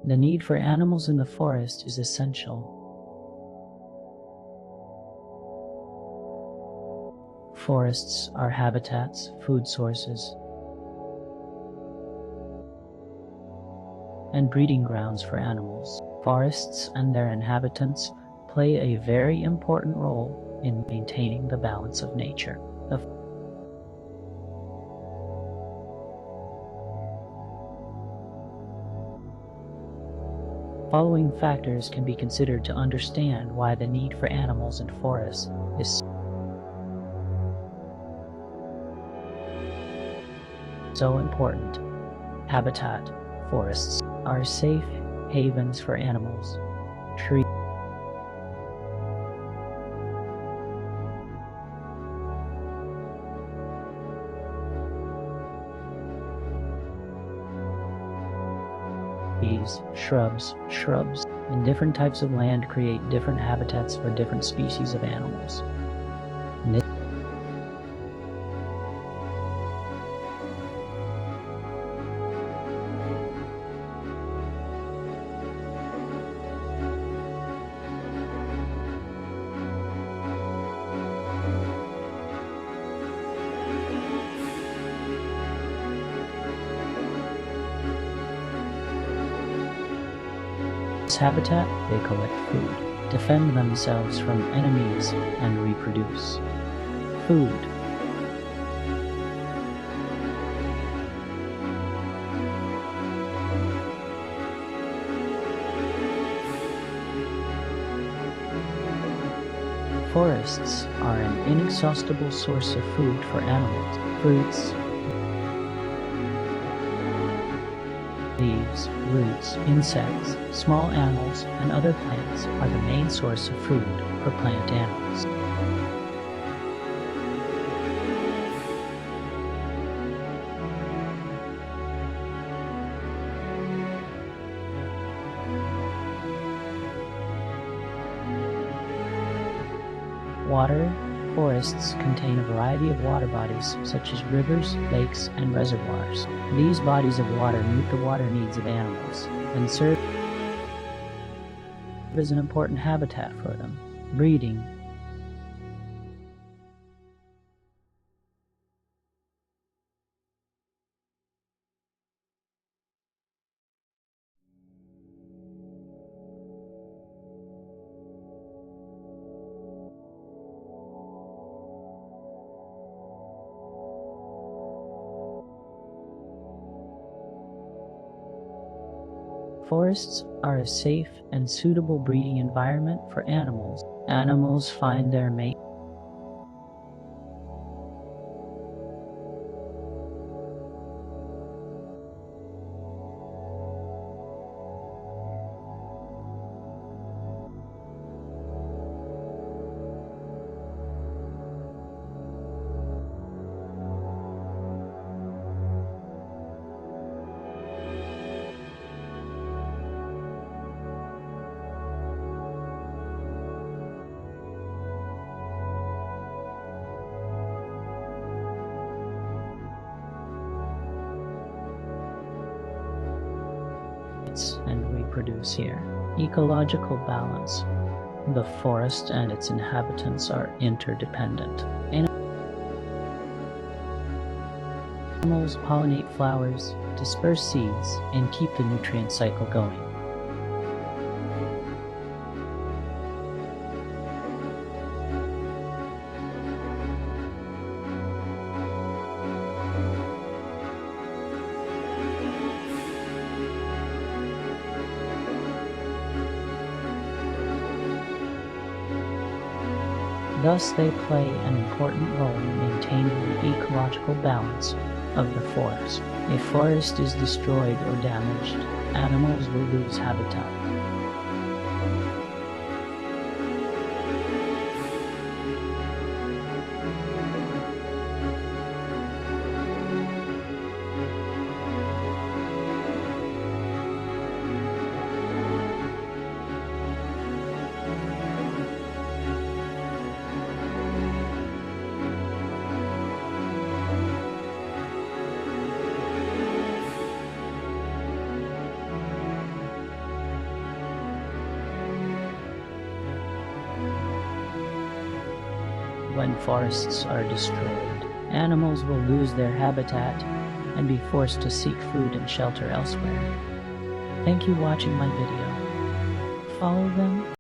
The need for animals in the forest is essential. Forests are habitats, food sources, and breeding grounds for animals. Forests and their inhabitants play a very important role in maintaining the balance of nature. The following factors can be considered to understand why the need for animals in forests is so important. Habitat. Forests are safe havens for animals. Trees shrubs, and different types of land create different habitats for different species of animals. Habitat, they collect food, defend themselves from enemies, and reproduce. Food. Forests are an inexhaustible source of food for animals. Fruits, leaves, roots, insects, small animals, and other plants are the main source of food for plant animals. Water. Forests contain a variety of water bodies, such as rivers, lakes, and reservoirs. These bodies of water meet the water needs of animals and serve as an important habitat for them. Breeding. Forests are a safe and suitable breeding environment for animals. Animals find their mate. And reproduce here. Ecological balance. The forest and its inhabitants are interdependent. Animals pollinate flowers, disperse seeds, and keep the nutrient cycle going. Thus, they play an important role in maintaining the ecological balance of the forest. If forest is destroyed or damaged, animals will lose habitat. when forests are destroyed. Animals will lose their habitat and be forced to seek food and shelter elsewhere. Thank you for watching my video. Follow them